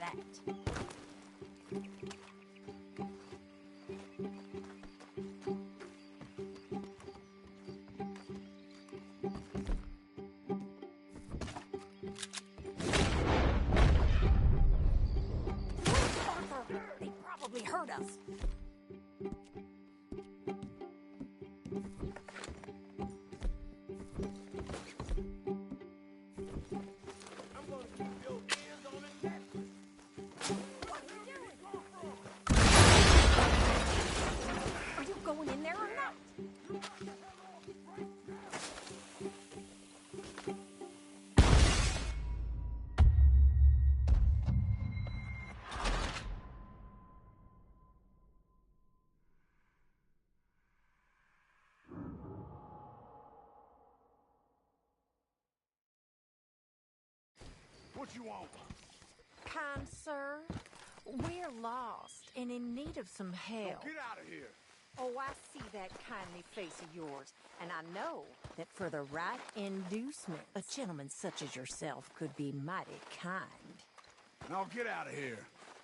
that. Arthur, they probably heard us. What you want? Kind sir, we're lost and in need of some help. Get out of here. Oh, I see that kindly face of yours, and I know that for the right inducement, a gentleman such as yourself could be mighty kind. Now get out of here.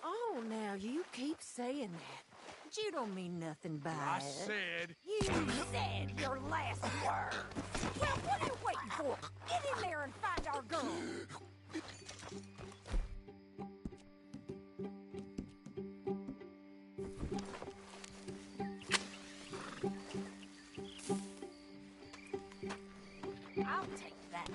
Oh, now you keep saying that. But you don't mean nothing by I it. said... You said your last word. Well, what are you waiting for? Get in there and find our girl. I'll take that.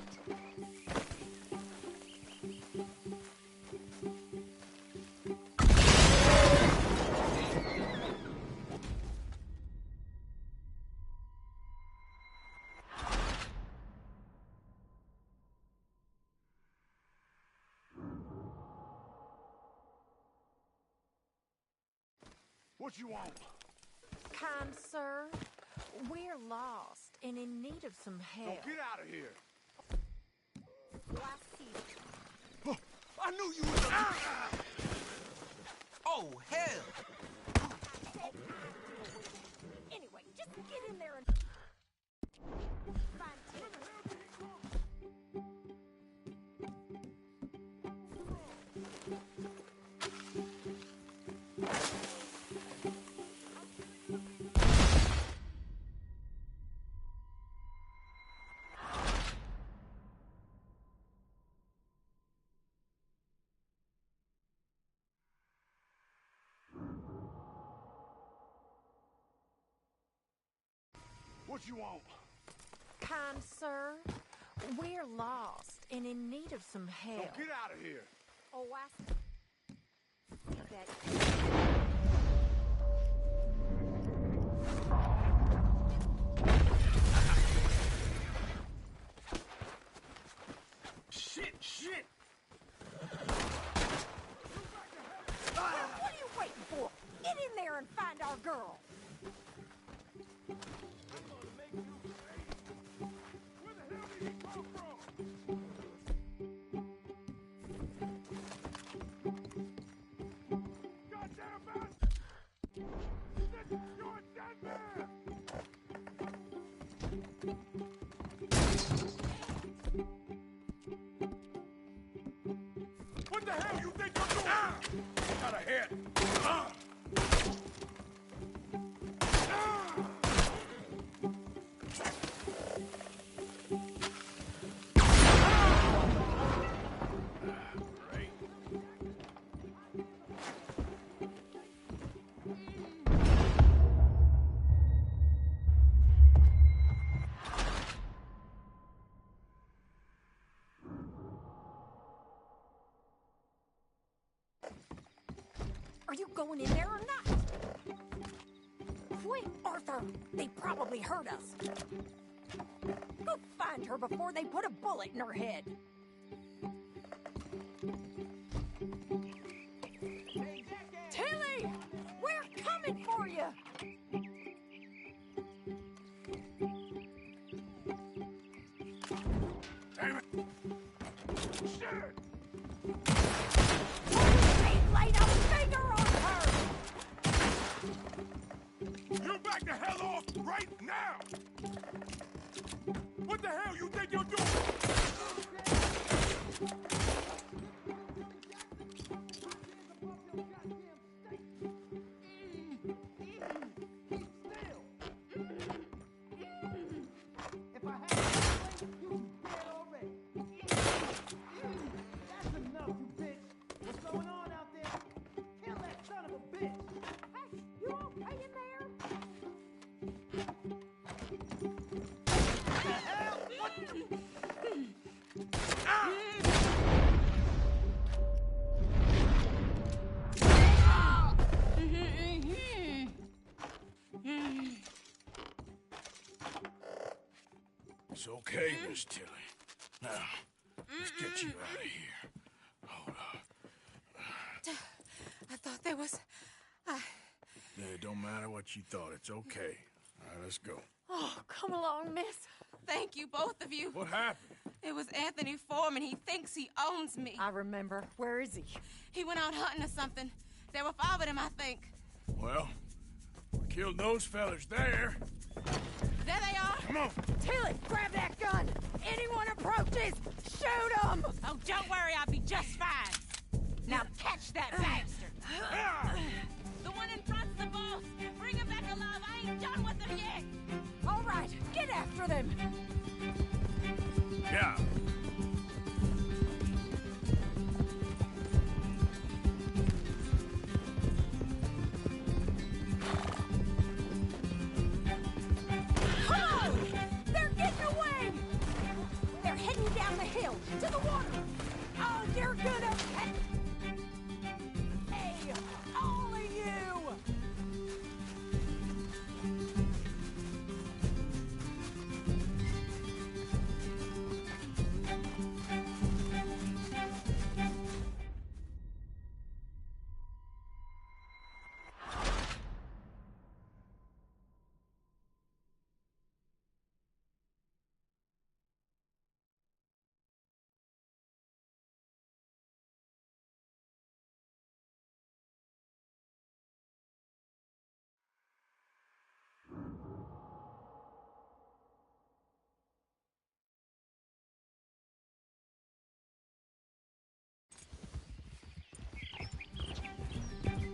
What you want? Kind sir, we're lost and in need of some help. Get out of here. Oh, I see. Oh, I knew you was a... Oh, hell! Anyway, just get in there and find Tim. What you want? Kind sir, we're lost and in need of some help. Get out of here. Oh, I see that. Shit! What are you waiting for? Get in there and find our girl. Where the hell did he come from? Goddamn bastard! This is your dead man! What the hell you think you're doing? Got a hit. Are you going in there or not? Quick, Arthur! They probably heard us. Go find her before they put a bullet in her head. Tilly! We're coming for you! Damn it! Shit! Laid a finger on her! You back the hell off right now! What the hell you think you're doing? It's okay, Miss Tilly. Now, let's get you out of here. Hold up. I thought there was... Yeah, it don't matter what you thought. It's okay. All right, let's go. Oh, come along, miss. Thank you, both of you. What happened? It was Anthony Foreman. He thinks he owns me. I remember. Where is he? He went out hunting or something. There were 5 of them, I think. Well, we killed those fellas there. There they are. Come on. Tilly, grab that gun! Anyone approaches, shoot them! Oh, don't worry. I'll be just fine. Now catch that bastard. The one in front's the boss. Bring him back alive. I ain't done with them yet. All right, get after them! Yeah. Come on! They're getting away! They're heading down the hill, to the water! Oh, you're good, okay? Hey, all of you!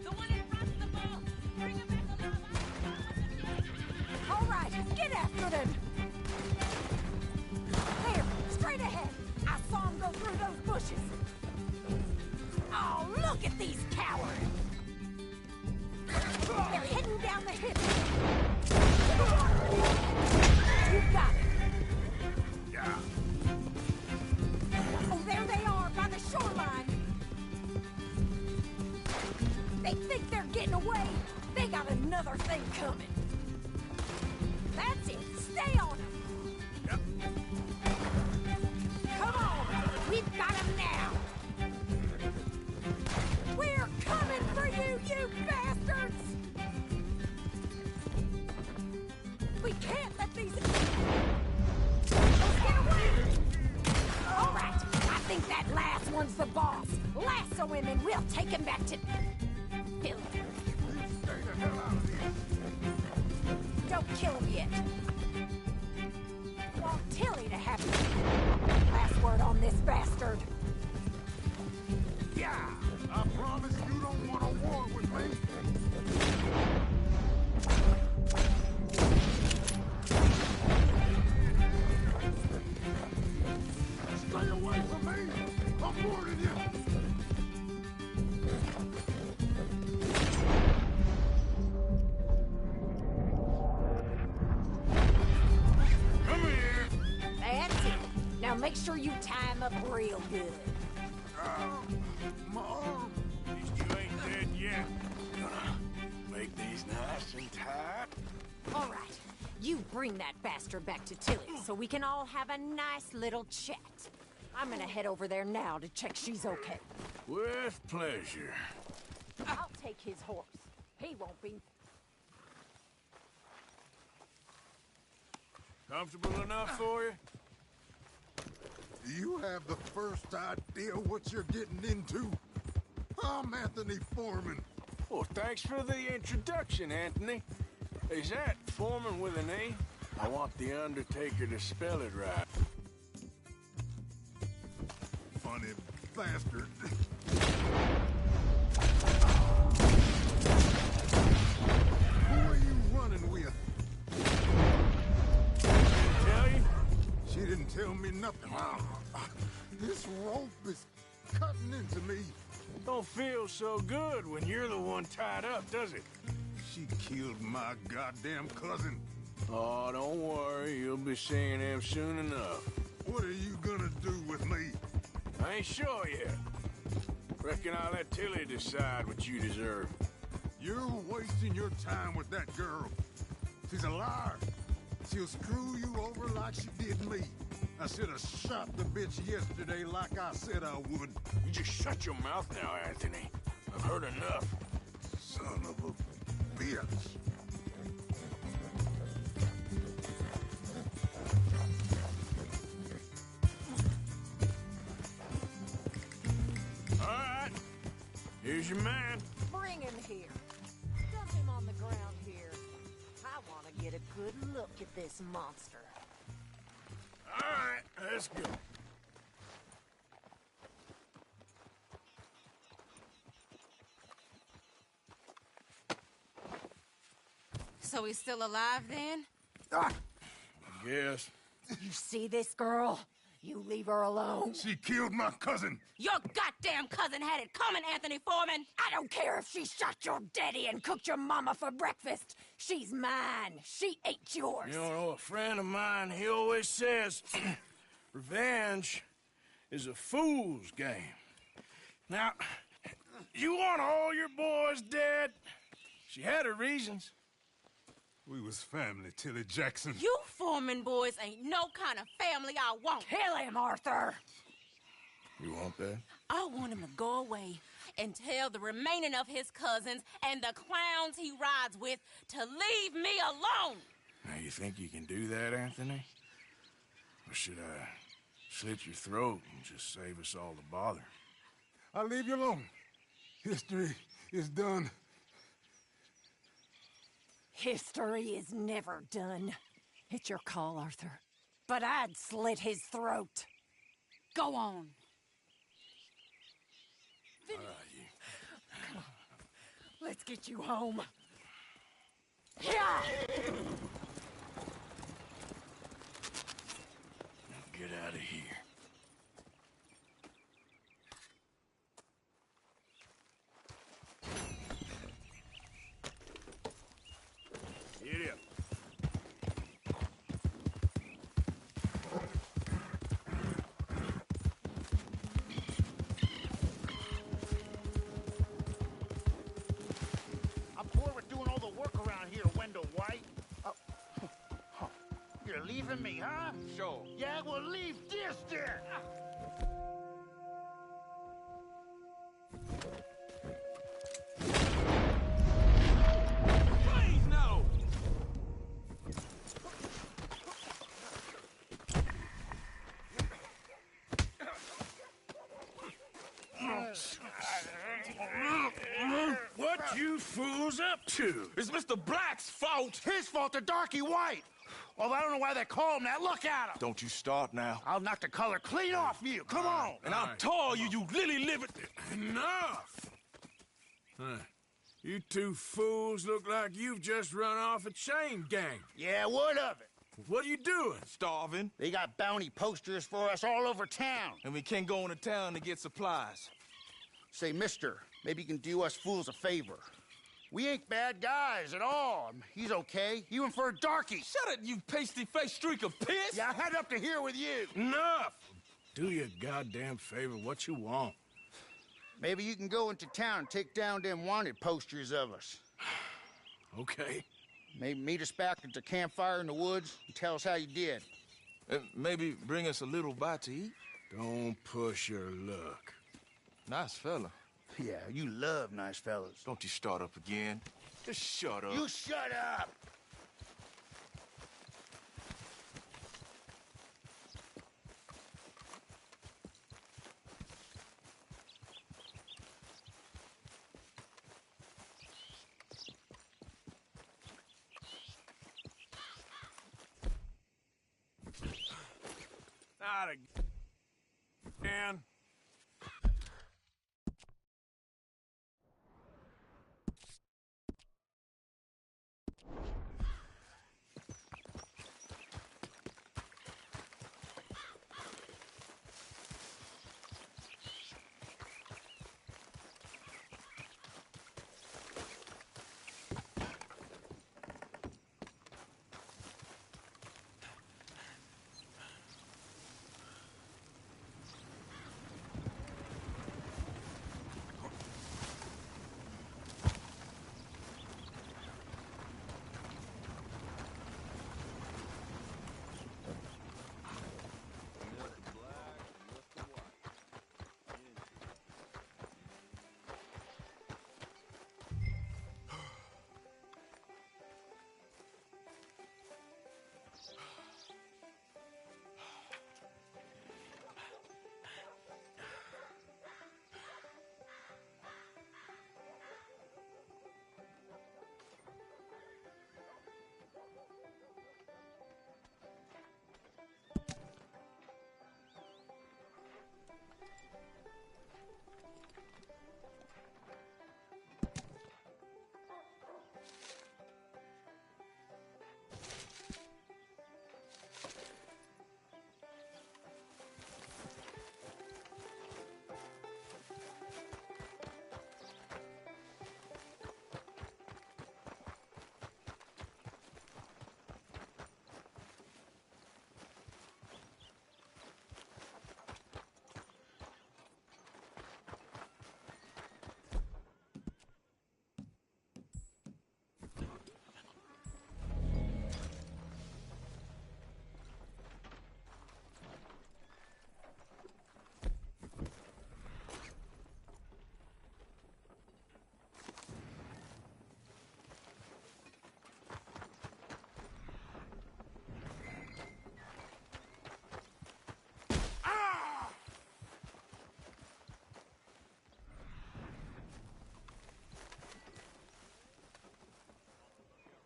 The one in front's the boss. Bring him back alive. I ain't done with them yet. All right, get after them! There, straight ahead! I saw them go through those bushes! Oh, look at these cowards! They're heading down the hill! To the water! You got it! Yeah. Oh, there they are, by the shoreline! They think they're getting away! They got another thing coming! That's it! Stay on them! Yep. Come on! We've got them now! We're coming for you, you bastards! We can't let these... Let's get away! All right, I think that last one's the boss. Lasso him and we'll take him back to... Philly. Stay the hell out of here. Don't kill him yet. Want Tilly to have it. Last word on this bastard. Yeah. I promise you don't want a war with me. Stay away from me. I'm warning you. Come here. That's it. Now make sure you tie him up real good. My arm. At least you ain't dead yet. Gonna make these nice and tight. All right. You bring that bastard back to Tilly so we can all have a nice little chat. I'm gonna head over there now to check she's okay. With pleasure. I'll take his horse. He won't be... Comfortable enough for you? Do you have the first idea what you're getting into? I'm Anthony Foreman. Well, thanks for the introduction, Anthony. Is that Foreman with an A? I want the Undertaker to spell it right. Funny bastard. Who are you running with? Tell you? She didn't tell me nothing. This rope is cutting into me. Don't feel so good when you're the one tied up, does it? She killed my goddamn cousin. Oh, don't worry. You'll be seeing him soon enough. What are you gonna do with me? I ain't sure yet. Reckon I'll let Tilly decide what you deserve. You're wasting your time with that girl. She's a liar. She'll screw you over like she did me. I should have shot the bitch yesterday like I said I would. You just shut your mouth now, Anthony. I've heard enough. Son of a bitch. All right. Here's your man. Bring him here. Dump him on the ground here. I want to get a good look at this monster. All right, let's go. So he's still alive then? I guess. You see this girl? You leave her alone. She killed my cousin. Your goddamn cousin had it coming, Anthony Foreman! I don't care if she shot your daddy and cooked your mama for breakfast. She's mine. She ate yours. You know, a friend of mine, he always says, revenge is a fool's game. Now, you want all your boys dead? She had her reasons. We was family, Tilly Jackson. You Foreman boys ain't no kind of family I want. Kill him, Arthur. You want that? I want him to go away and tell the remaining of his cousins and the clowns he rides with to leave me alone. Now, you think you can do that, Anthony? Or should I slit your throat and just save us all the bother? I'll leave you alone. History is done. History is never done. It's your call, Arthur. But I'd slit his throat. Go on. Let's get you home. Yeah! Get out of here. Get up. I'm bored with doing all the work around here, Wendell White. You're leaving me, huh? Sure. Yeah, well, leave this then. Please, no! What you fools up to? It's Mr. Black's fault. His fault, the darky White. Well, I don't know why they call him that. Look at him. Don't you start now. I'll knock the color clean off you. Come on. And I'll tell you, you lily-livered... Enough! Huh. You two fools look like you've just run off a chain gang. Yeah, what of it? What are you doing? Starving, They got bounty posters for us all over town. and we can't go into town to get supplies. Say, mister, maybe you can do us fools a favor. We ain't bad guys at all. He's okay. Even for a darky. Shut it, you pasty-faced streak of piss! Yeah, I had up to here with you. Enough! Do you a goddamn favor what you want. Maybe you can go into town and take down them wanted posters of us. Okay. Maybe meet us back at the campfire in the woods and tell us how you did. Maybe bring us a little bite to eat. Don't push your luck. Nice fella. Yeah, you love nice fellas. Don't you start up again. Just shut up. You shut up! Not again.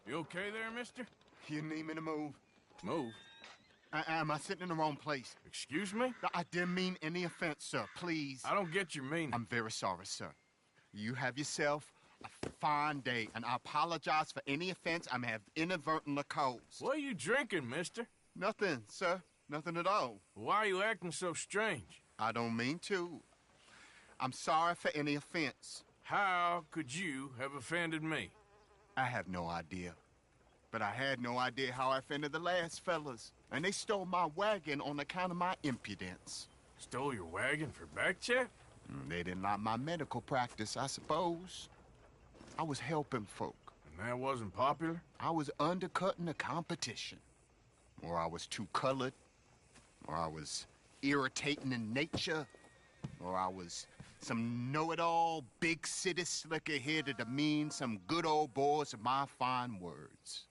You okay there, mister? You need me to move? Move. Am I sitting in the wrong place? Excuse me? I didn't mean any offense, sir. Please. I don't get your meaning. I'm very sorry, sir. You have yourself a fine day, and I apologize for any offense I may have inadvertently caused. What are you drinking, mister? Nothing, sir. Nothing at all. Why are you acting so strange? I don't mean to. I'm sorry for any offense. How could you have offended me? I have no idea. But I had no idea how I offended the last fellas. And they stole my wagon on account of my impudence. Stole your wagon for back check? They didn't like my medical practice, I suppose. I was helping folk. And that wasn't popular? I was undercutting the competition. Or I was too colored. Or I was irritating in nature. Or I was some know-it-all, big city slicker here to demean some good old boys of my fine words.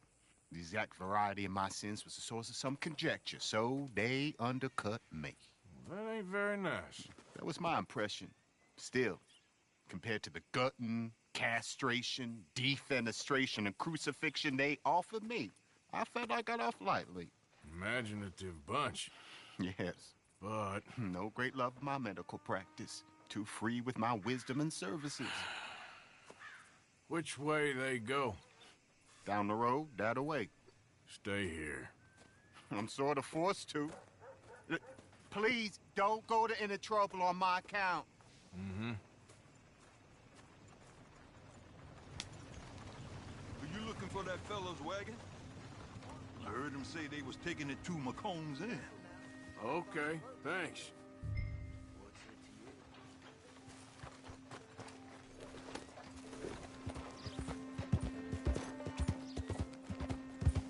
The exact variety of my sins was the source of some conjecture, so they undercut me. Well, that ain't very nice. That was my impression. Still, compared to the gutting, castration, defenestration, and crucifixion they offered me, I felt I got off lightly. Imaginative bunch. Yes. But No great love of my medical practice. Too free with my wisdom and services. which way they go? Down the road, that away. Stay here. I'm sort of forced to. Please, don't go to any trouble on my account. Mm-hmm. Are you looking for that fellow's wagon? I heard him say they was taking it to McComb's Inn. Okay, thanks.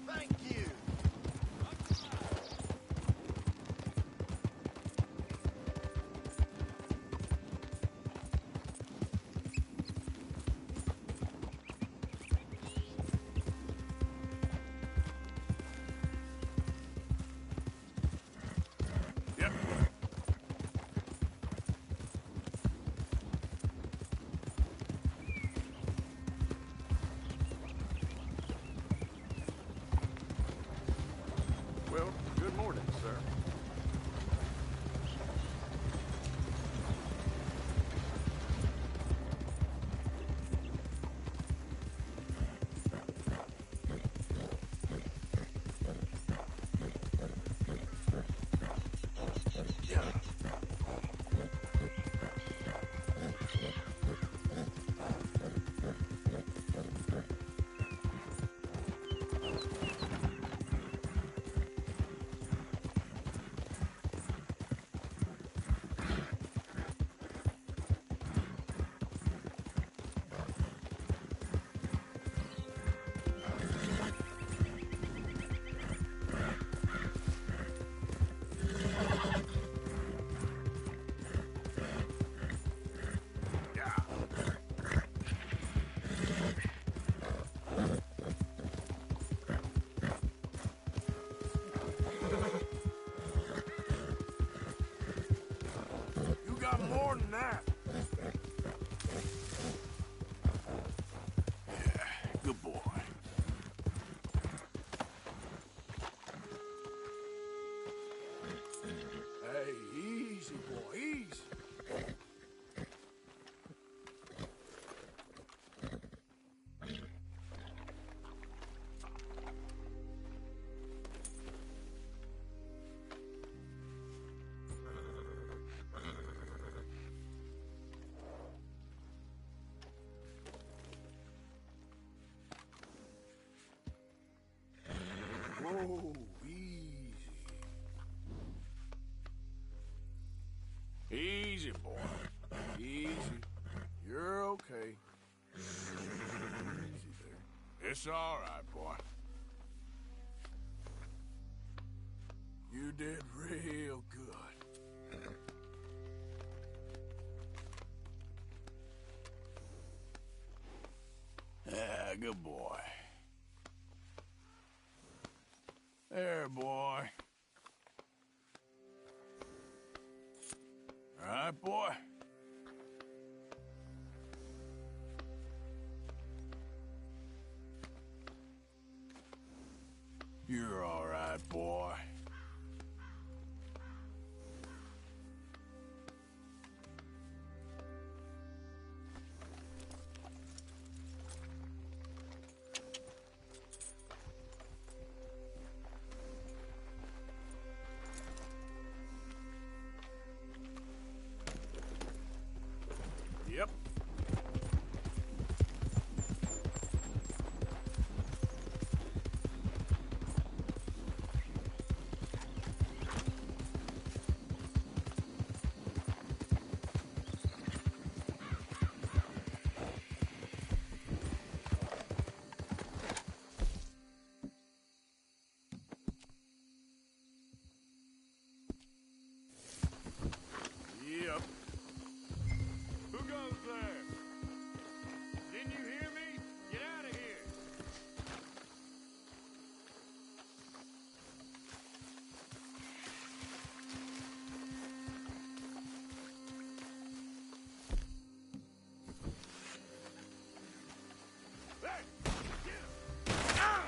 Thank you. Yep. Well, good morning, sir. You got more than that. Yeah, good boy. Hey, easy, boy, easy. Whoa, easy. Easy, boy. Easy. You're okay. Easy there. It's all right, boy. You did real good. Yeah, good boy. There, boy. All right, boy. You're all right, boy. Yep. Yep. Who goes there? Didn't you hear me? Get out of here! Hey! Get him! Ah!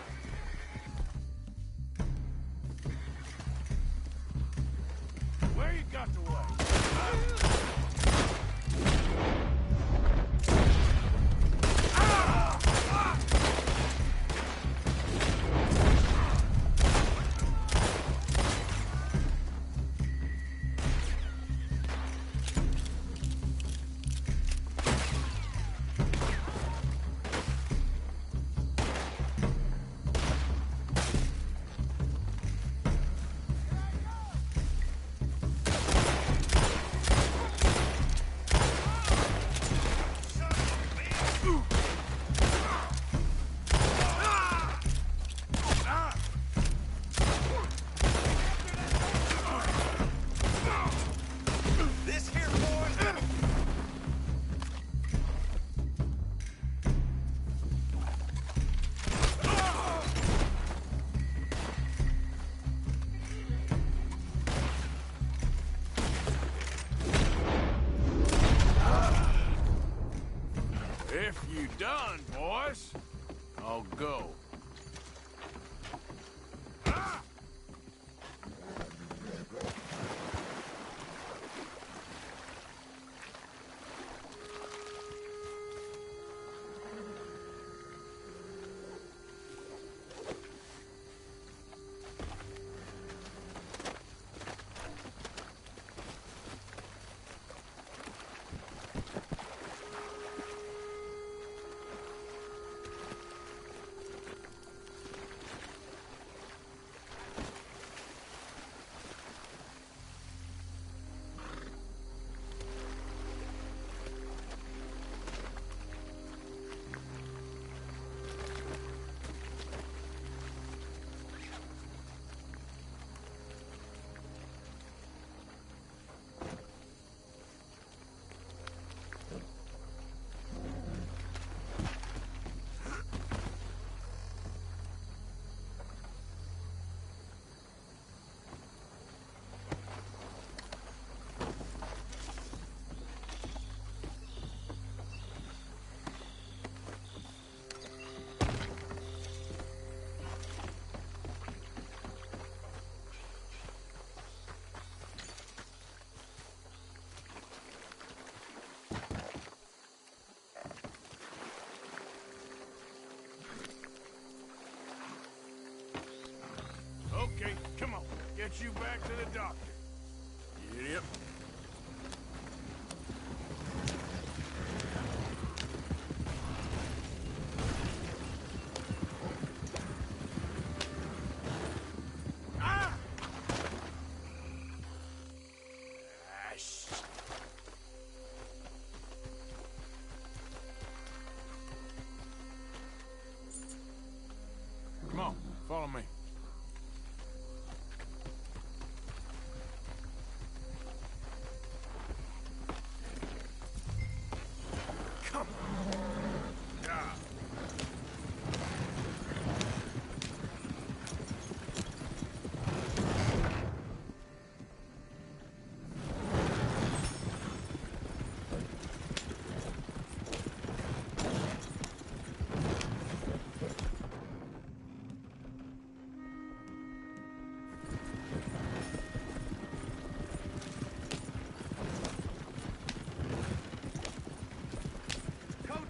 Where you got the way? This here boy. If you done, boys, I'll go. Ah! Okay, come on. Get you back to the doctor. Yep. Ah! Ah, shit. Come on, follow me.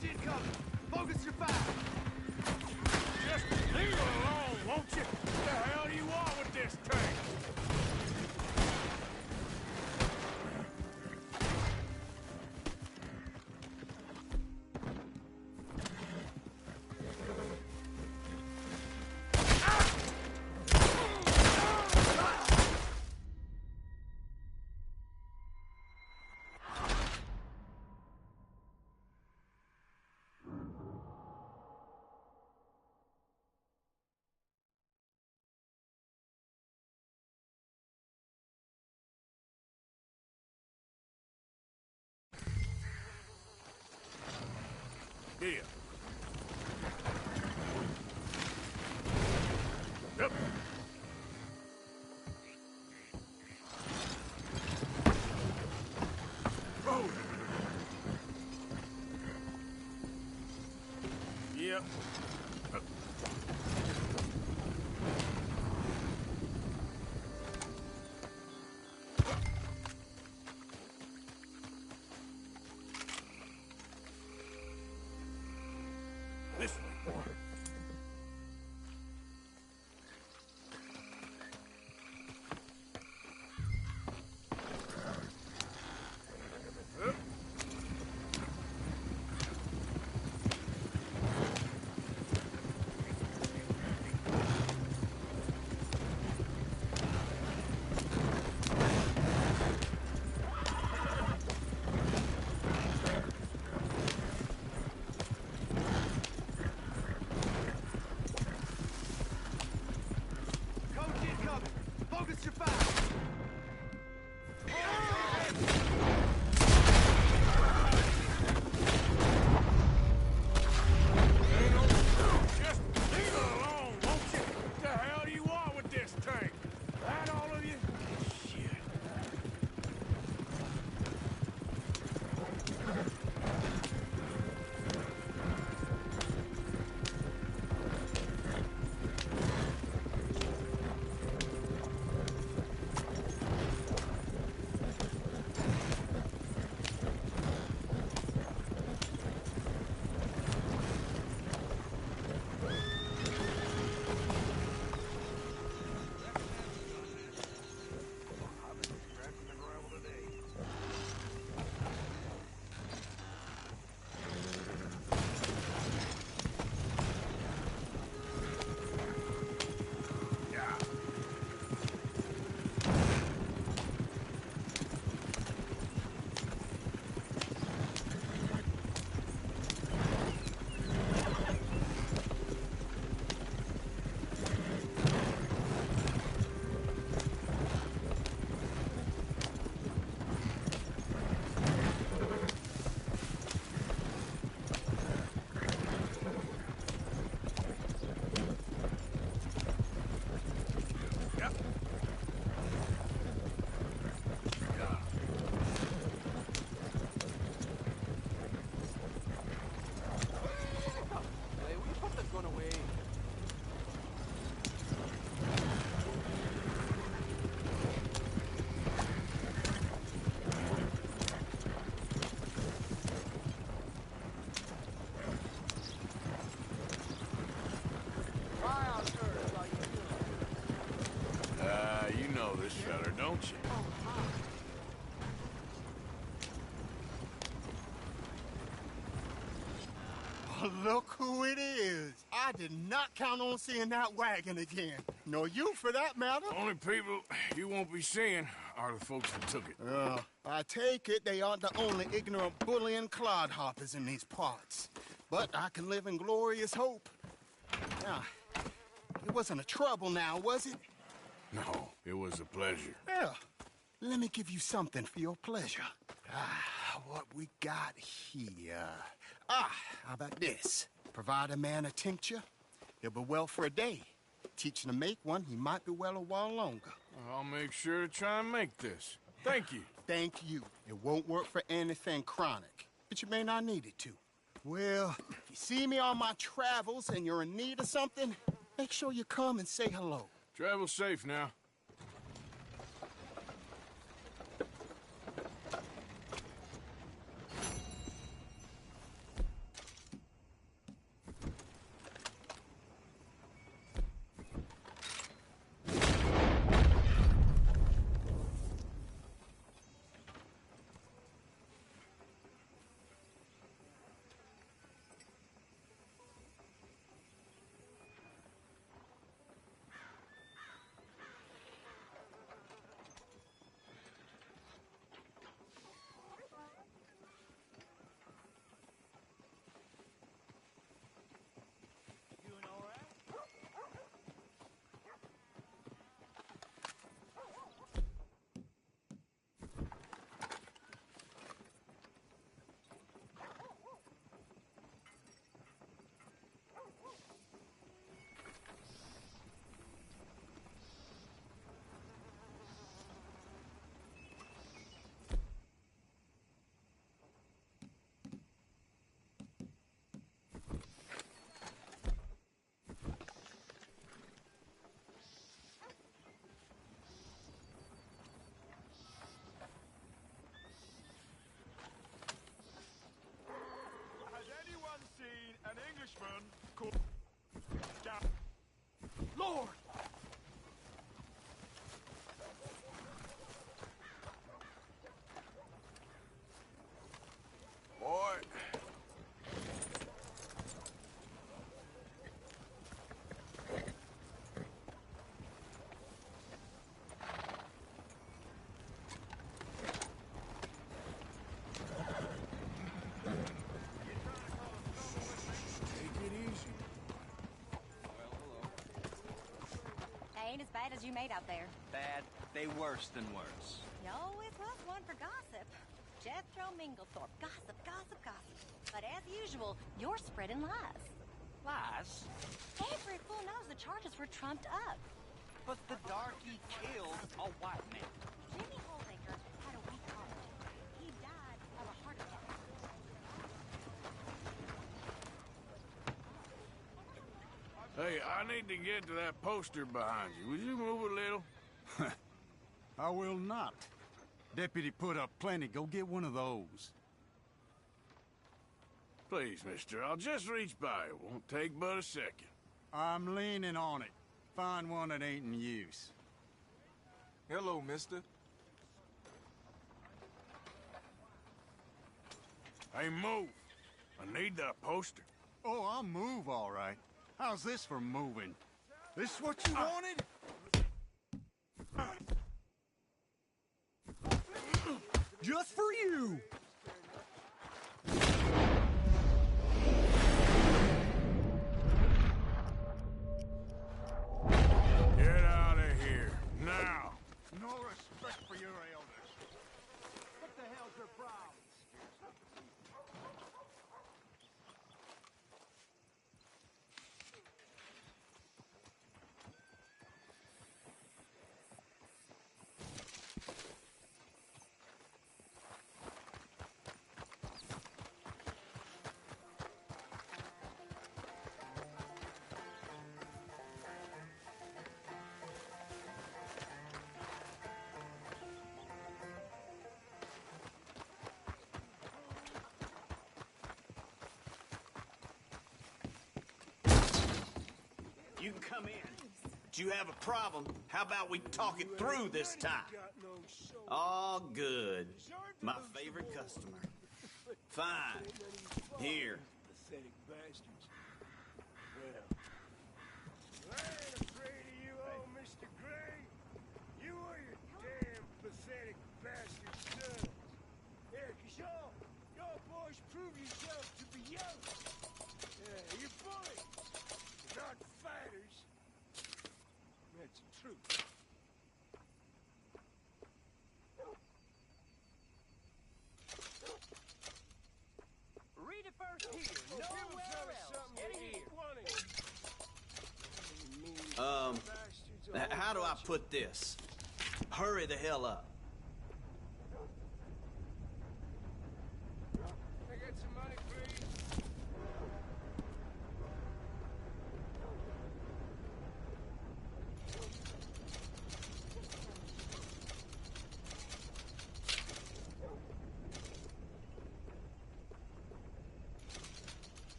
Coach incoming! Focus your fire! Just leave it alone, won't you? What the hell do you want with this tank? Yeah. Yep. Oh. Yep. This way. Coach incoming! Focus your fire! Just leave it alone, won't you? What the hell do you want with this tank? That all of you? Shit. You know this feller, don't you? Oh, look who it is. I did not count on seeing that wagon again. Nor you, for that matter. Only people you won't be seeing are the folks that took it. I take it they aren't the only ignorant bullying clodhoppers in these parts. But I can live in glorious hope. Now, it wasn't a trouble now, was it? No, it was a pleasure. Yeah. Let me give you something for your pleasure. What we got here. How about this? Provide a man a tincture, he'll be well for a day. Teach him to make one, he might be well a while longer. I'll make sure to try and make this. Thank you. Thank you. It won't work for anything chronic, but you may not need it to. Well, if you see me on my travels and you're in need of something, make sure you come and say hello. Travel safe now. Ashford. Lord! Boy. Take it easy. Ain't as bad as you made out there. Bad. They worse than worse. You always was one for gossip. Jethro Minglethorpe. Gossip, gossip, gossip. But as usual, you're spreading lies. Lies? Every fool knows the charges were trumped up. But the darky killed a white man. Jimmy Holdaker had a weak heart. He died of a heart attack. Hey, I need to get to that poster behind you. Would you move a little? I will not. Deputy put up plenty. Go get one of those. Please, mister, I'll just reach by. It won't take but a second. I'm leaning on it. Find one that ain't in use. Hello, mister. Hey, move. I need that poster. Oh, I'll move, all right. How's this for moving? This what you wanted? Just for you! Get out of here, now! No respect for your elders. What the hell's your problem? You can come in. But you have a problem. How about we talk it through this time? All good. My favorite customer. Fine. Here. Pathetic bastards. Well, I ain't afraid of you, old Mr. Gray. You are your damn pathetic bastard sons. Yeah, 'cause y'all boys prove yourselves to be young. Yeah, you're bullies. You're not fighters. That's the truth. Read it first here. Nowhere else. Get here. How do I put this? Hurry the hell up. I got some money, please.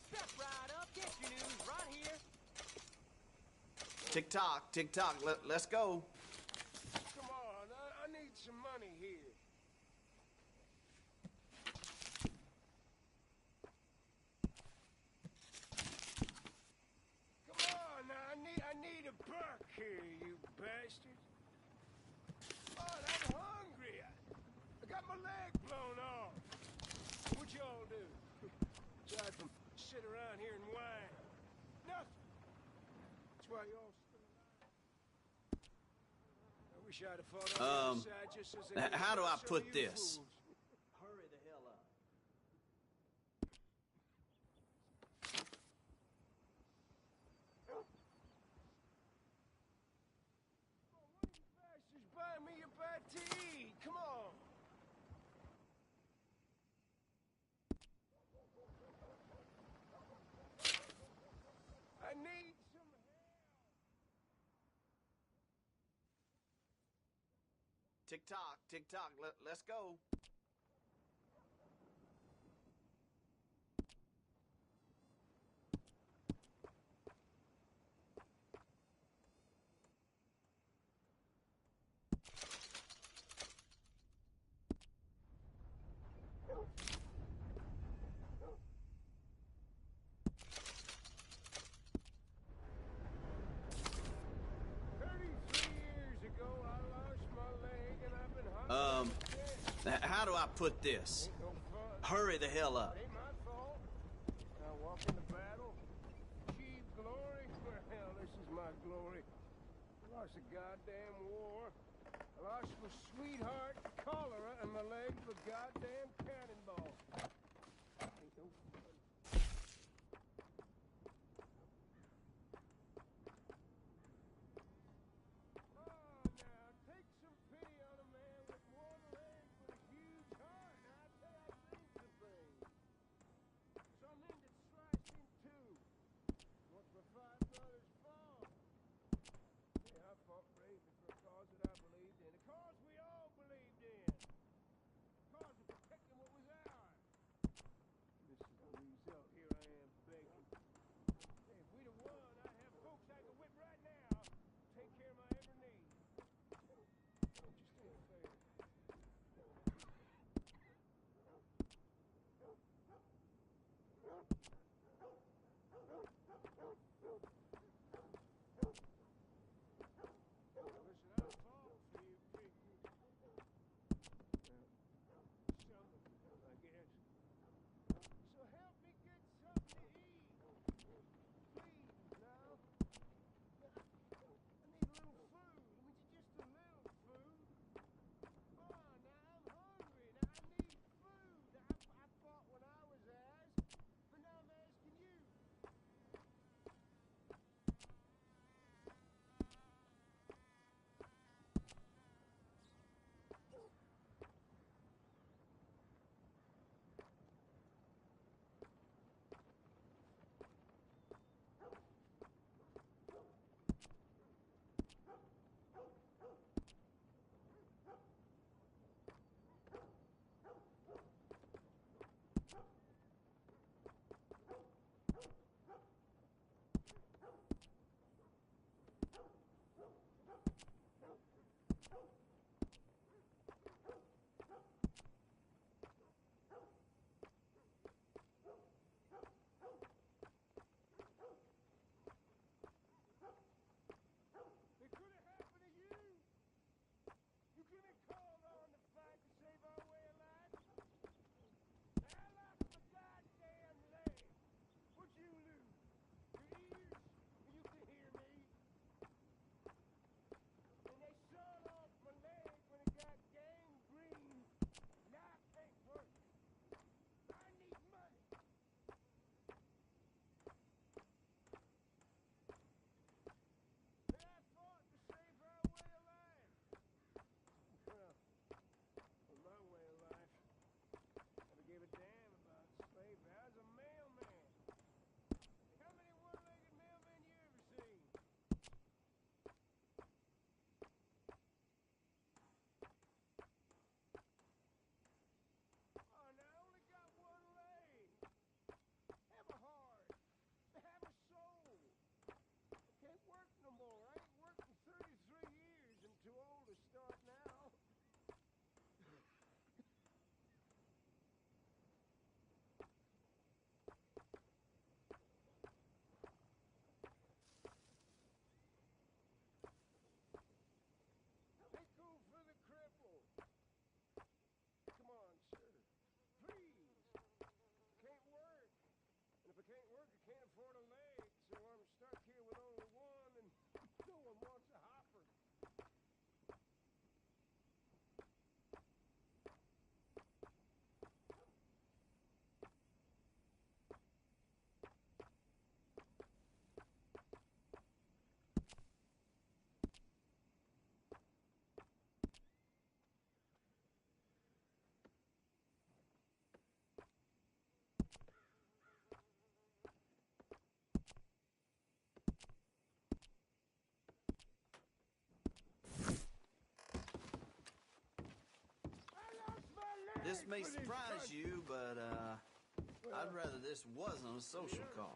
Step right up. Get your news right here. Tick tock, tick tock. Let's go. Come on, I need some money here. Come on, now, I need a buck here, you bastard. Oh, I'm hungry. I got my leg blown off. What y'all do? Aside from sit around here and whine. Nothing. That's why y'all still alive. I wish I'd have fought on the other side just as they did How do I some of put you this? fools. Hurry the hell up. Bastards, buy me a bite to eat. Come on. I need some help. Tick-tock, tick-tock. Let's go. How do I put this? Hurry the hell up. Ain't my fault. I walk into battle, achieve glory. Well, hell, this is my glory. I lost a goddamn war. I lost my sweetheart, cholera, and my leg of a goddamn cannonball. Ain't no fun. Oh, now, take some pity on a man with one leg but a huge heart. I tell you, I think the thing. Something that sliced in two. Once my 5 brothers fall. Yeah, I fought bravely for a cause that I believed in. A cause we all believed in. A cause of protecting what was ours. This may surprise you, but, I'd rather this wasn't a social call.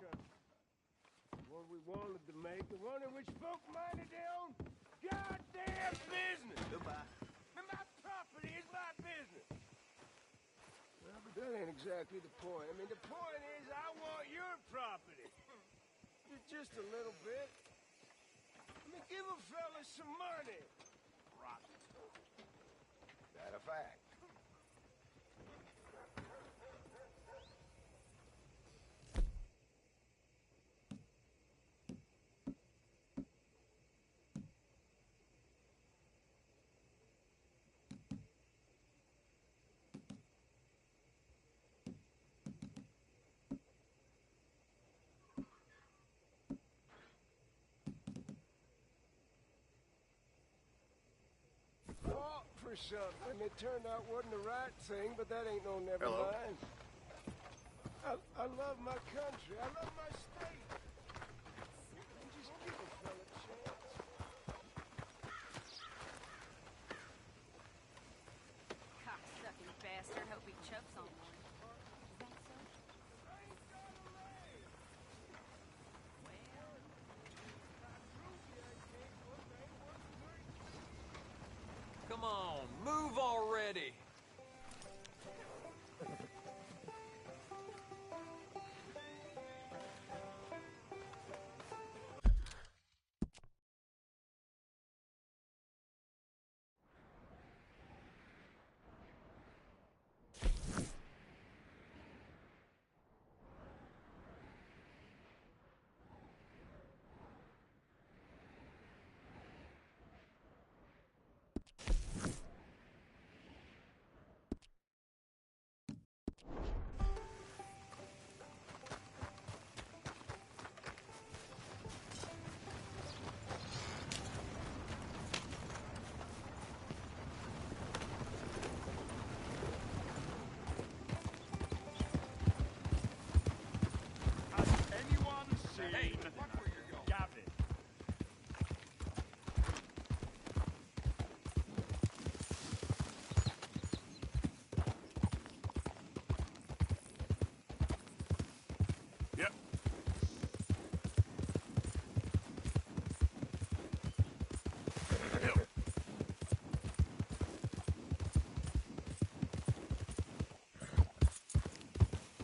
What we wanted to make, the one in which folk minded their own goddamn business. Goodbye. And my property is my business. Well, but that ain't exactly the point. I mean, the point is I want your property. Just a little bit. I mean, give a fella some money. Rotten. That a fact. For something. It turned out wasn't the right thing, but that ain't no never Hello. mind. I love my country. I love my state. Just give a fella a chance. Cocksucking bastard. Hope he chokes on one. Is that so? Come on, move already! Hey, look where you're going. Got it. Yep. Yep.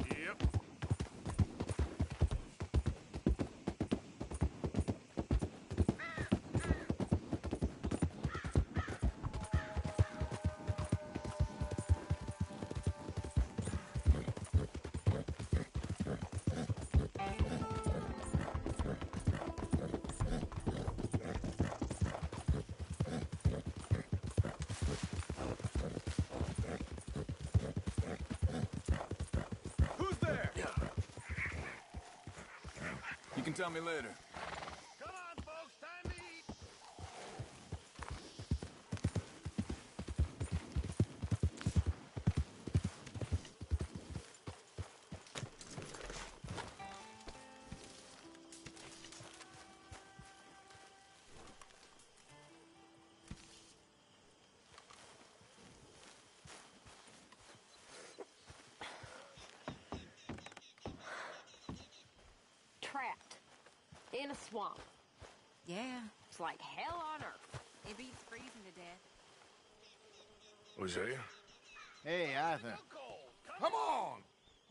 Yep. Who's there? You can tell me later. Come on, folks. Time to eat. Trapped. In a swamp. Yeah. It's like hell on earth. It beats freezing to death. Hosea? Hey, Arthur. Come on!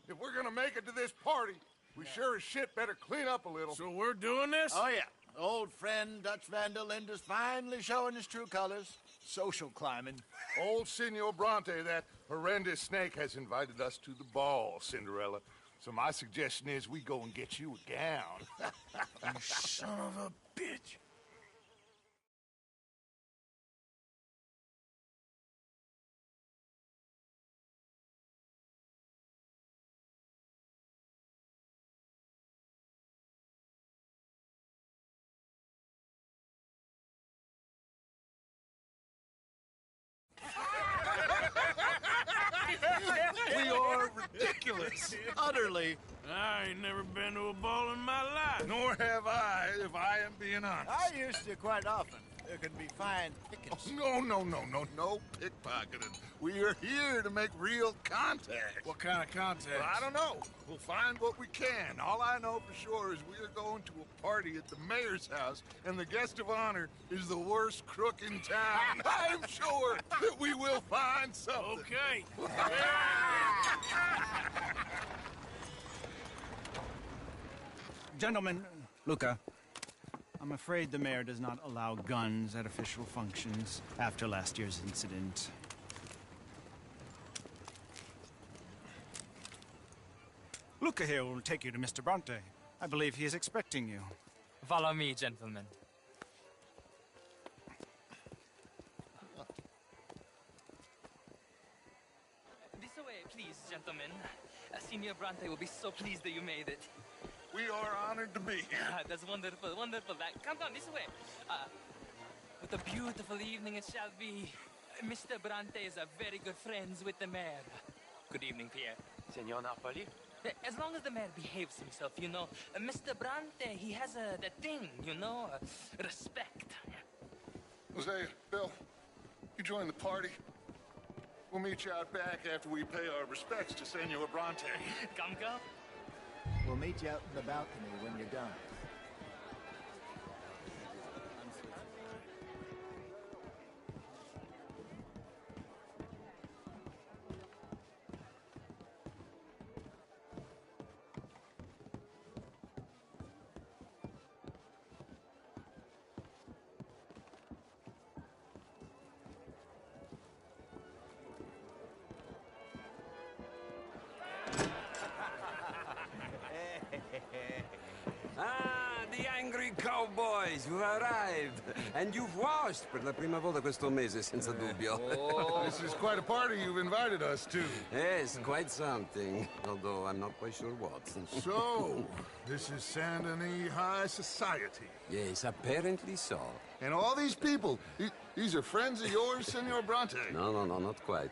If we're gonna make it to this party, we sure as shit better clean up a little. So we're doing this? Oh, yeah. Old friend Dutch Van der Linde's finally showing his true colors. Social climbing. Old Senor Bronte, that horrendous snake, has invited us to the ball, Cinderella. So my suggestion is we go and get you a gown. You son of a bitch. We are ridiculous. Utterly I ain't never been to a ball in my life. Nor have I, if I am being honest. I used to quite often. There can be fine pickings. Oh, no pickpocketing. We are here to make real contact. What kind of contact? Well, I don't know. We'll find what we can. All I know for sure is we are going to a party at the mayor's house, and the guest of honor is the worst crook in town. I'm sure that we will find something. Okay. Gentlemen, Luca, I'm afraid the mayor does not allow guns at official functions after last year's incident. Luca here will take you to Mr. Bronte. I believe he is expecting you. Follow me, gentlemen. This way, please, gentlemen. Senior Bronte will be so pleased that you made it. We are honored to be here. That's wonderful, wonderful. Come on, this way. What a beautiful evening it shall be. Mr. Bronte is a very good friends with the mayor. Good evening, Pierre. Senor Napoli? As long as the mayor behaves himself, you know. Mr. Bronte, he has that thing, you know, respect. Jose, Bill, you join the party. We'll meet you out back after we pay our respects to Senor Bronte. Come. We'll meet you out in the balcony when you're done. The angry cowboys, you've arrived. And you've washed per la prima volta questo mese, senza dubbio. This is quite a party you've invited us to. Yes, quite something. Although I'm not quite sure what. So, this is Saint Denis High Society. Yes, apparently so. And all these people, these are friends of yours, Senor Bronte? No, not quite.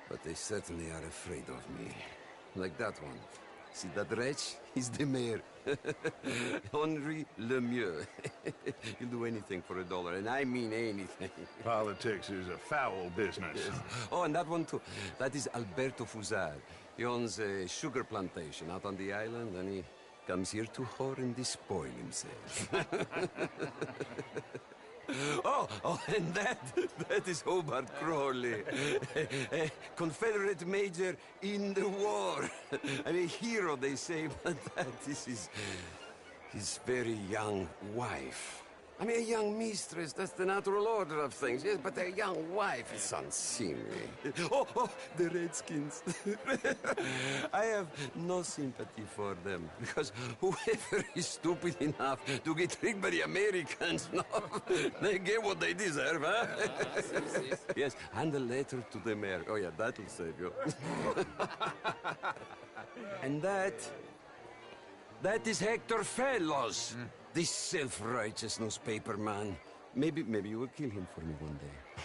But they certainly are afraid of me. Like that one. See that wretch? He's the mayor. Henri Lemieux. He'll do anything for $1, and I mean anything. Politics is a foul business. Yes. Oh, and that one too. That is Alberto Fusar. He owns a sugar plantation out on the island, and he comes here to whore and despoil himself. Oh, and that is Hobart Crawley, a Confederate major in the war. I mean, a hero, they say, but that is his very young wife. I mean, a young mistress, that's the natural order of things, yes, but a young wife is unseemly. Oh, the Redskins. I have no sympathy for them, because whoever is stupid enough to get tricked by the Americans, no, they get what they deserve, huh? Yes, hand a letter to the mayor. Oh, yeah, that'll save you. And that is Hector Fellows. This self-righteous newspaper man. Maybe you will kill him for me one day.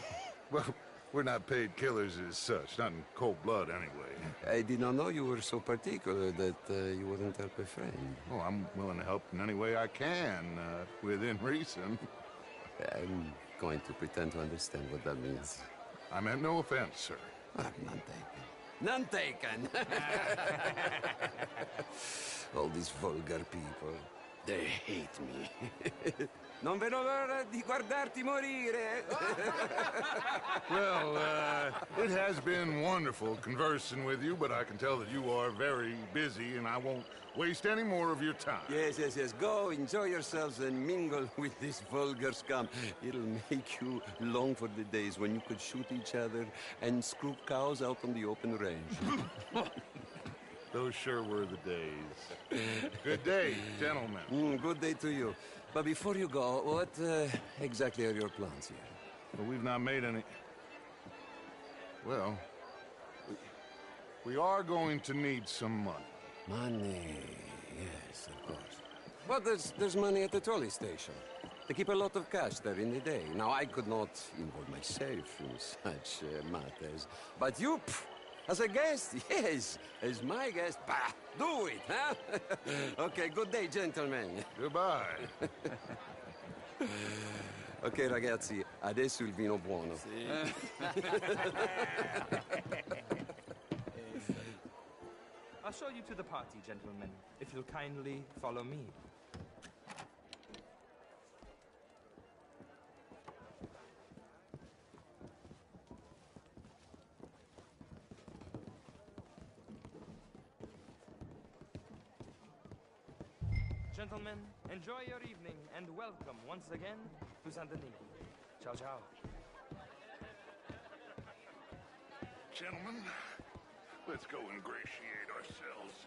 Well, we're not paid killers as such, not in cold blood anyway. I did not know you were so particular that you wouldn't help a friend. Oh, I'm willing to help in any way I can, within reason. I'm going to pretend to understand what that means. I meant no offense, sir. None taken. All these vulgar people. They hate me. Non vedo l'ora di guardarti morire. Well, it has been wonderful conversing with you, but I can tell that you are very busy, and I won't waste any more of your time. Yes. Go, enjoy yourselves, and mingle with this vulgar scum. It'll make you long for the days when you could shoot each other and screw cows out on the open range. Those sure were the days. Good day, gentlemen. Good day to you. But before you go, what exactly are your plans here? Well, we've not made any... Well, we are going to need some money. Money, yes, of course. But there's money at the trolley station. They keep a lot of cash there in the day. Now, I could not involve myself in such matters. But you, As a guest? Yes. As my guest? Bah, do it, huh? Okay, good day, gentlemen. Goodbye. Ok, ragazzi, adesso il vino buono. I'll show you to the party, gentlemen, if you'll kindly follow me. Gentlemen, enjoy your evening and welcome once again to Saint Denis. Ciao, ciao. Gentlemen, let's go ingratiate ourselves.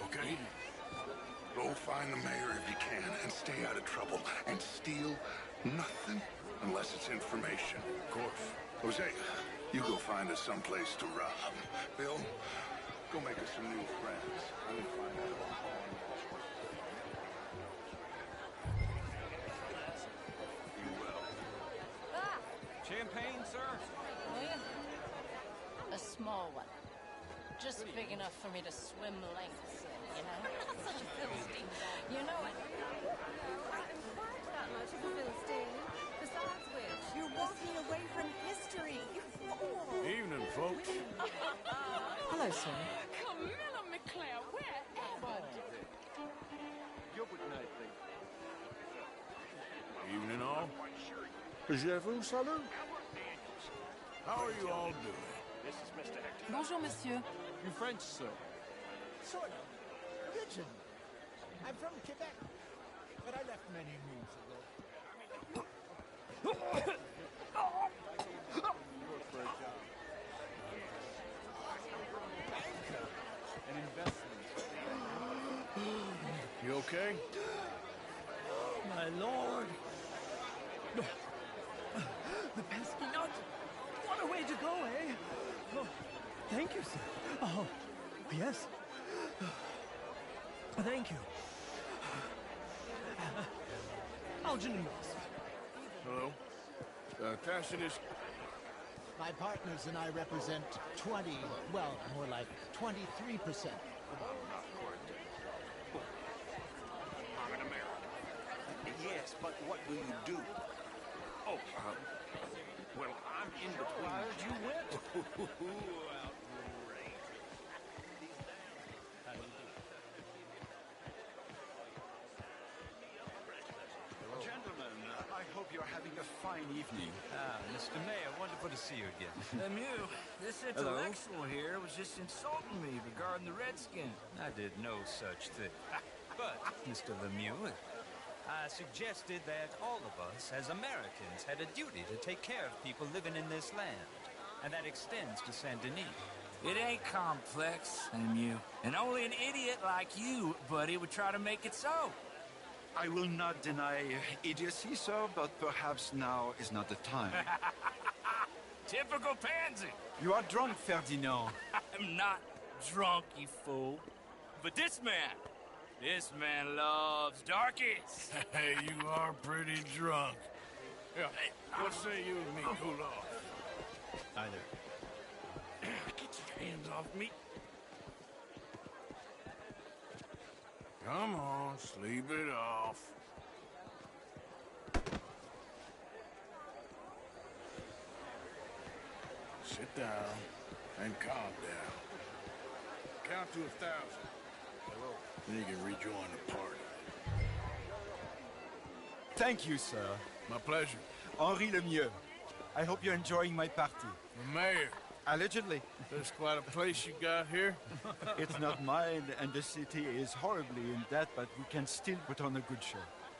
Okay? Go find the mayor if you can and stay out of trouble. And steal nothing unless it's information. Of course. Jose, you go find us someplace to rob. Bill, go make us some new friends. I'm gonna find out. Champagne, sir? William? A small one. Just big enough for me to swim lengths in, you know? Such a Philistine. You know it. Quite that much of a Philistine. Besides which, you're walking away from history, you fool! Evening, folks. Hello, sir. Camilla McClare, wherever? Evening, all. Je vous salue. How are you all doing? This is Mr. Hector. Bonjour, monsieur. You French, sir? Sort of. Originally. I'm from Quebec, but I left many moons ago. An investment. You okay? My lord. The pesky nut. What a way to go, eh? Oh, thank you, sir. Oh, yes. Thank you. Algernon Moss. Hello. Tacitus. My partners and I represent 20, well, more like 23%. I'm an American. Yes, but what will you do? Oh, well, I'm in between. Why did you win? Gentlemen, I hope you're having a fine evening. Ah, Mr. Mayor, wonderful to see you again. Lemieux, this intellectual here was just insulting me regarding the Redskins. I did no such thing. But, Mr. Lemieux, I suggested that all of us, as Americans, had a duty to take care of people living in this land. And that extends to Saint Denis. It ain't complex, Lemieux. And only an idiot like you, buddy, would try to make it so. I will not deny idiocy, sir, but perhaps now is not the time. Typical pansy. You are drunk, Ferdinand. I'm not drunk, you fool. But this man loves darkies. Hey, you are pretty drunk. Yeah, what say you and me cool off? Either. Get your hands off me. Come on, sleep it off. Sit down and calm down. Count to 1,000. Then you can rejoin the party. Thank you, sir. My pleasure. Henri Lemieux. I hope you're enjoying my party. The mayor. Allegedly. There's quite a place you got here. It's not mine, and the city is horribly in debt, but we can still put on a good show.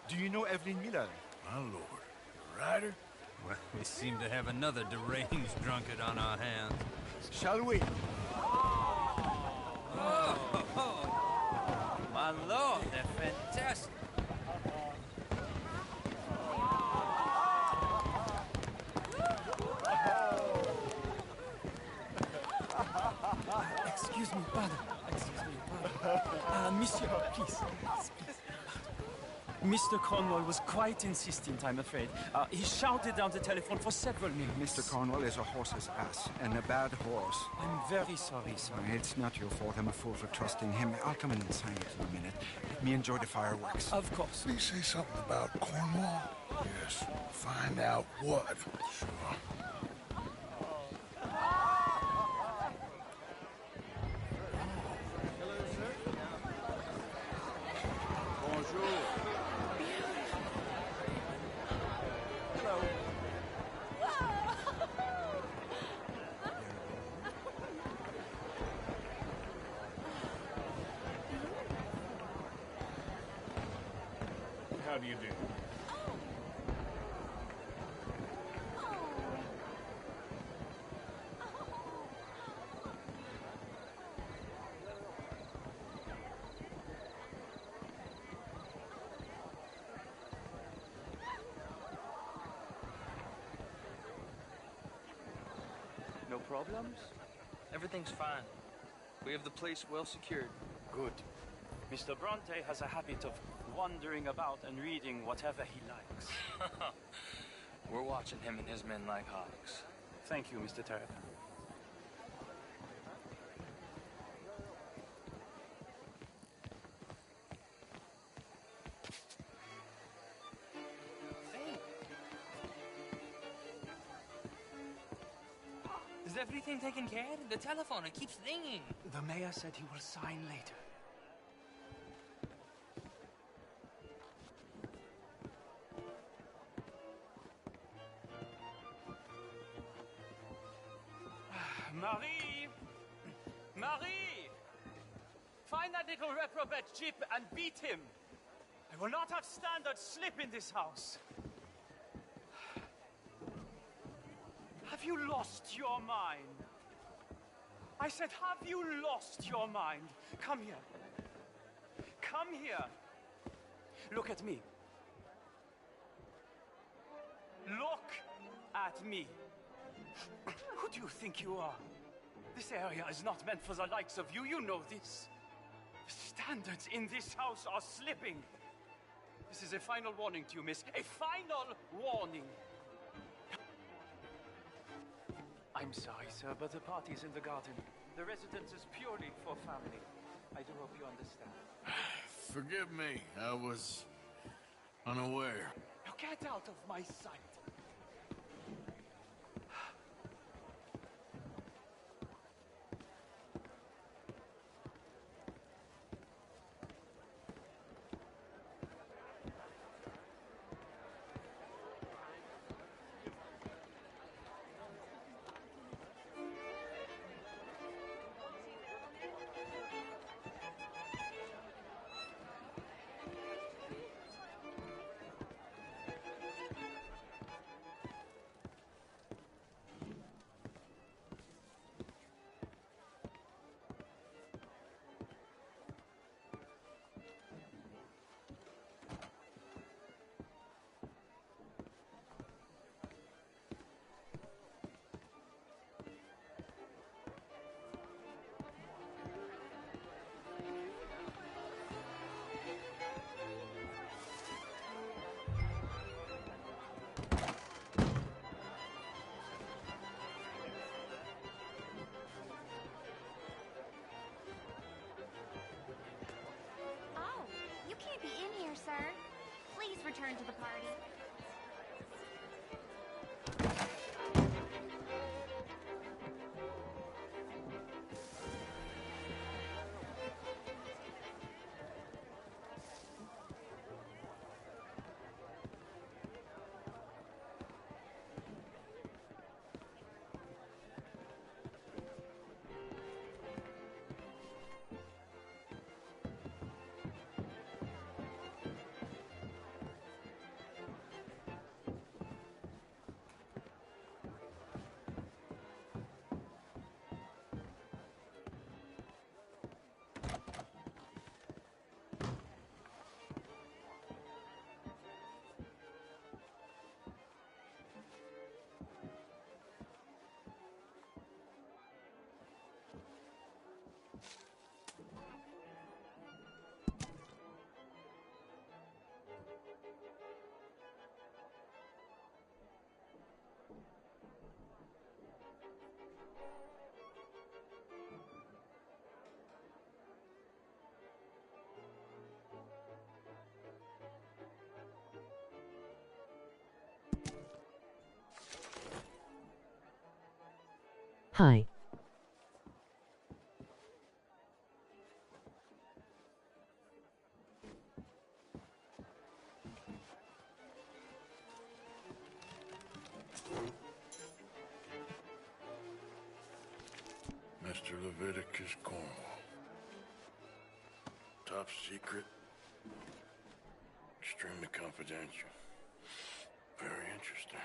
Do you know Evelyn Miller? My lord. The writer? Well, we seem to have another deranged drunkard on our hands. Shall we? Oh, my lord, they're fantastic. Excuse me, pardon. Excuse me, pardon. Monsieur, please. Mr. Cornwall was quite insistent, I'm afraid. He shouted down the telephone for several minutes. Mr. Cornwall is a horse's ass, and a bad horse. I'm very sorry, sir. It's not your fault. I'm a fool for trusting him. I'll come in and sign it in a minute. Let me enjoy the fireworks. Of course. Did he say something about Cornwall? Yes. Find out what. Sure. How do you do? No problems? Everything's fine. We have the place well secured. Good. Mr. Bronte has a habit of wandering about and reading whatever he likes. We're watching him and his men like hawks. Thank you, Mr. Terrapin. Is everything taken care of? The telephone, it keeps ringing. The mayor said he will sign later. Marie! Marie! Find that little reprobate Jip and beat him. I will not have standard slip in this house. Have you lost your mind? I said, have you lost your mind? Come here. Come here. Look at me. Look at me. Who do you think you are? This area is not meant for the likes of you. You know this. The standards in this house are slipping. This is a final warning to you, miss. A final warning. I'm sorry, sir, but the party's in the garden. The residence is purely for family. I do hope you understand. Forgive me. I was unaware. Now get out of my sight. sir. Please return to the party. Hi. Mr. Leviticus Cornwall. Top secret. Extremely confidential. Very interesting.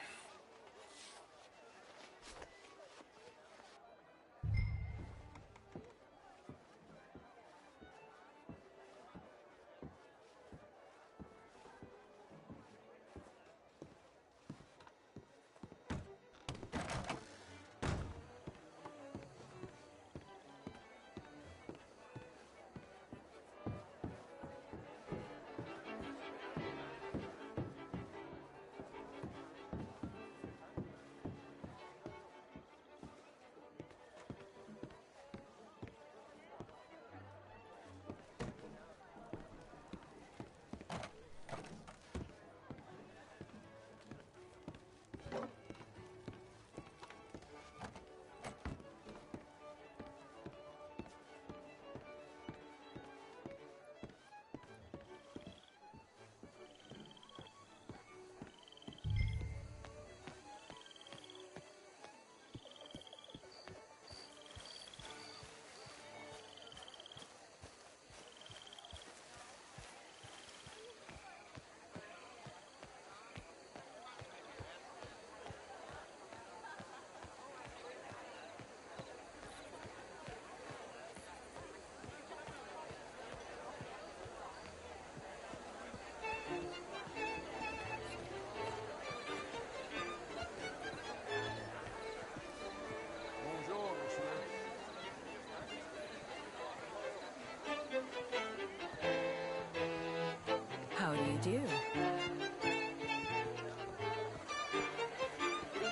How do you do?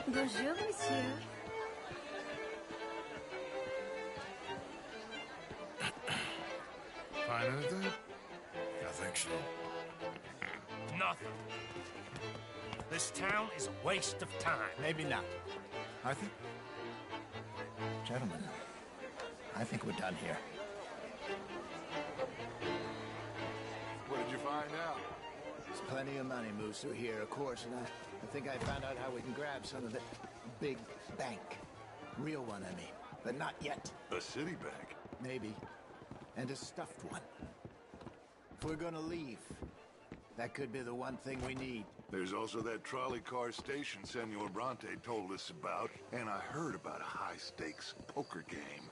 Bonjour, monsieur. Find anything? I think so. Nothing. This town is a waste of time. Maybe not. Arthur? Gentlemen, I think we're done here. What did you find out? There's plenty of money moves through here, of course, and I think I found out how we can grab some of it. Big bank. Real one, I mean. But not yet. A city bank? Maybe. And a stuffed one. If we're gonna leave, that could be the one thing we need. There's also that trolley car station Senor Bronte told us about, and I heard about a high-stakes poker game.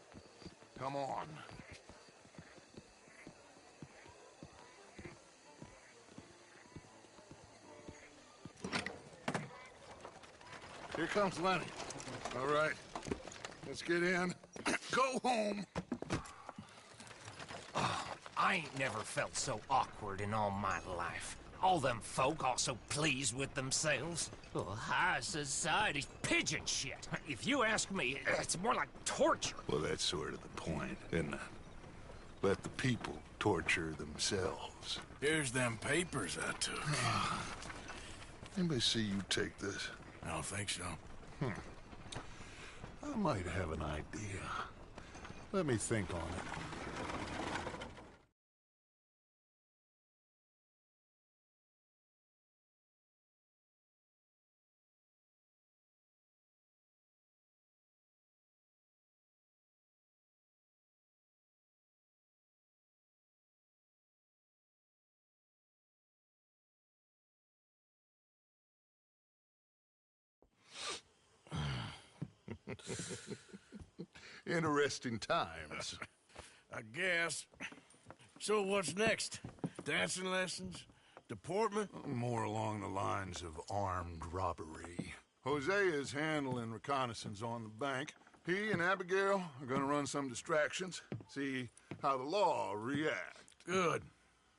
Come on. Here comes Lenny. All right, let's get in. Go home. I ain't never felt so awkward in all my life. All them folk all so pleased with themselves. Oh, high society's pigeon shit. If you ask me, it's more like torture. Well, that's sort of the point, isn't it? Let the people torture themselves. Here's them papers I took. Anybody see you take this? I don't think so. I might have an idea. Let me think on it. Interesting times. I guess. So what's next? Dancing lessons? Deportment? More along the lines of armed robbery. Hosea is handling reconnaissance on the bank. He and Abigail are gonna run some distractions, see how the law react. Good.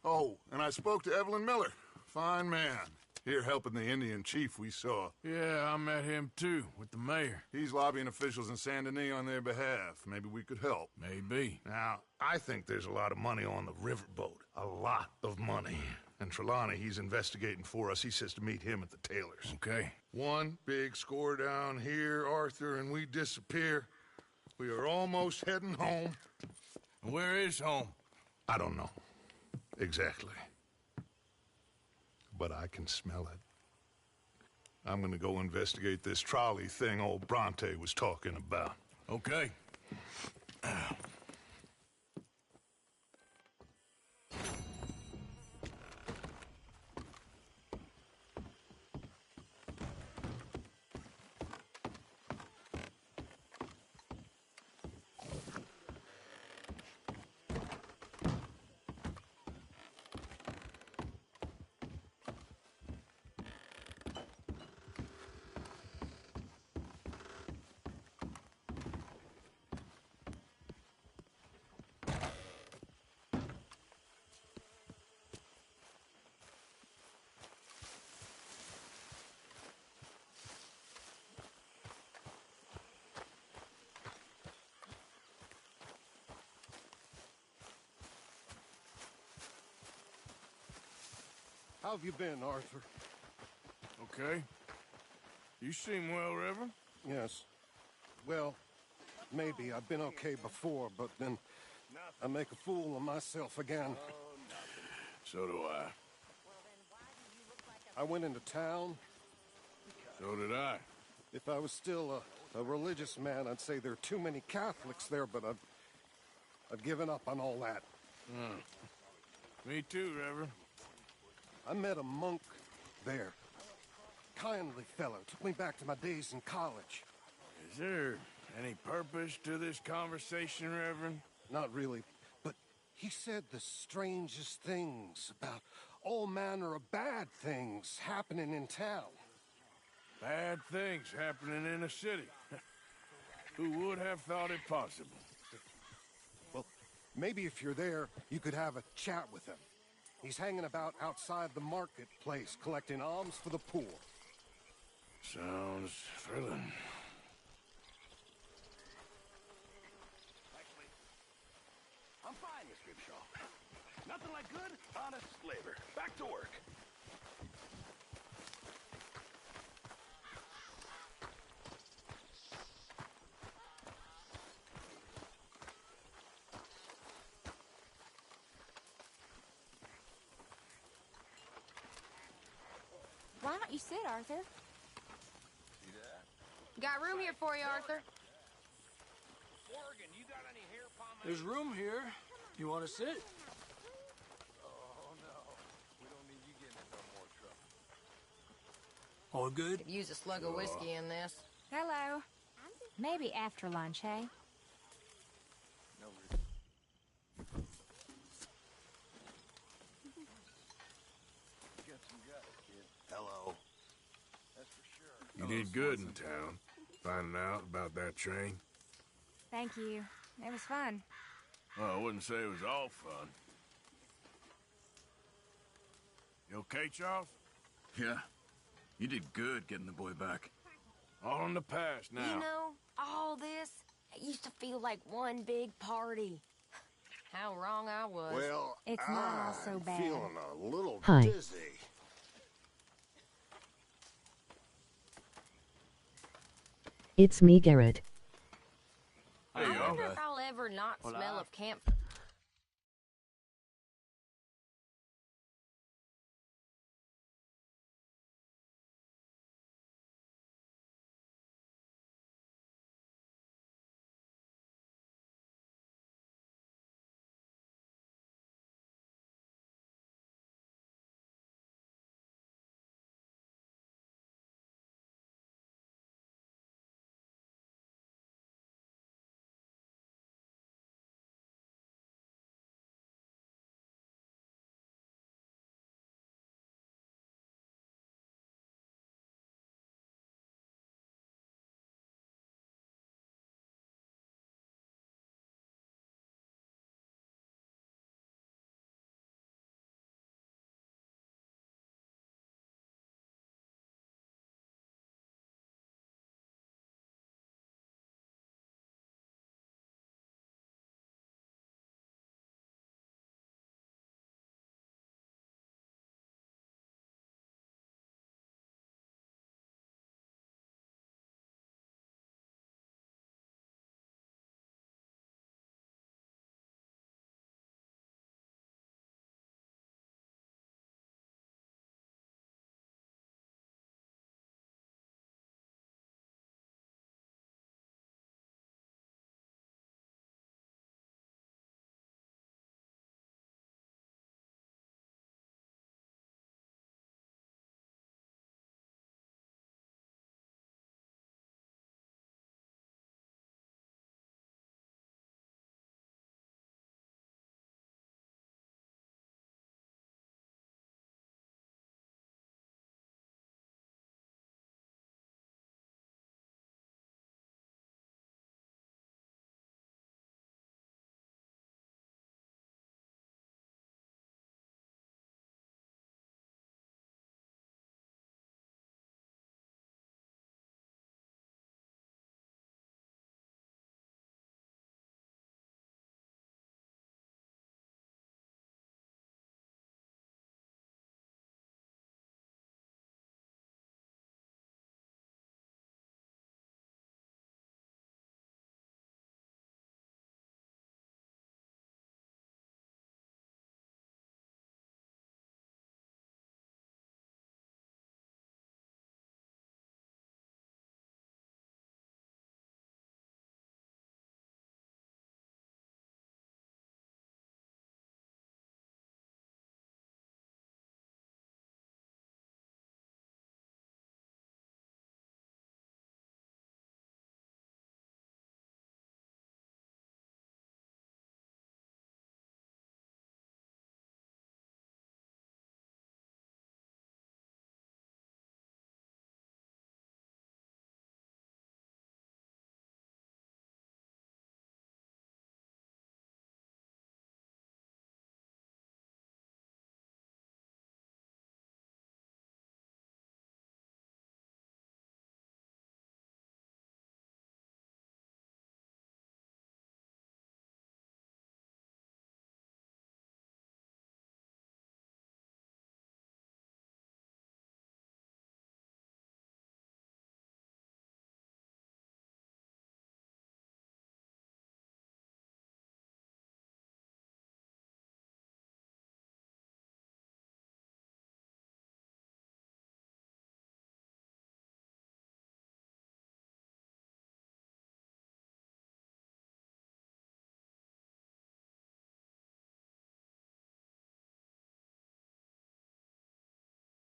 Oh, and I spoke to Evelyn Miller. Fine man. Here helping the Indian chief we saw. Yeah, I met him too, with the mayor. He's lobbying officials in Saint Denis on their behalf. Maybe we could help. Maybe. Now, I think there's a lot of money on the riverboat. A lot of money. And Trelawney, he's investigating for us. He says to meet him at the Taylor's. Okay. One big score down here, Arthur, and we disappear. We are almost heading home. Where is home? I don't know. Exactly. But I can smell it. I'm gonna go investigate this trolley thing old Bronte was talking about. Okay. How have you been, Arthur? Okay. You seem well, Reverend. Yes. Well, maybe. I've been okay before, but then I make a fool of myself again. So do I. I went into town. So did I. If I was still a religious man, I'd say there are too many Catholics there, but I've given up on all that. Me too, Reverend. I met a monk there. Kindly fellow. Took me back to my days in college. Is there any purpose to this conversation, Reverend? Not really, but he said the strangest things about all manner of bad things happening in town. Bad things happening in a city. Who would have thought it possible? Well, maybe if you're there, you could have a chat with him. He's hanging about outside the marketplace, collecting alms for the poor. Sounds thrilling. I'm fine, Miss Grimshaw. Nothing like good, honest labor. Back to work. Why don't you sit, Arthur? See that? Got room here for you, Arthur. Morgan, you got any hair pomade? There's room here. You want to sit? Oh, no. We don't need you getting into no more trouble. All good? Could use a slug of whiskey in this. Hello. Maybe after lunch, hey? No reason. Get some guts, kid. Hello. That's for sure. You did good in town, finding out about that train. Thank you. It was fun. Well, I wouldn't say it was all fun. You okay, Charles? Yeah. You did good getting the boy back. All in the past now. You know, all this, it used to feel like one big party. How wrong I was. Well, it's not all so bad. Feeling a little Hi. dizzy. It's me, Garrett. I wonder if I'll ever not smell of camp.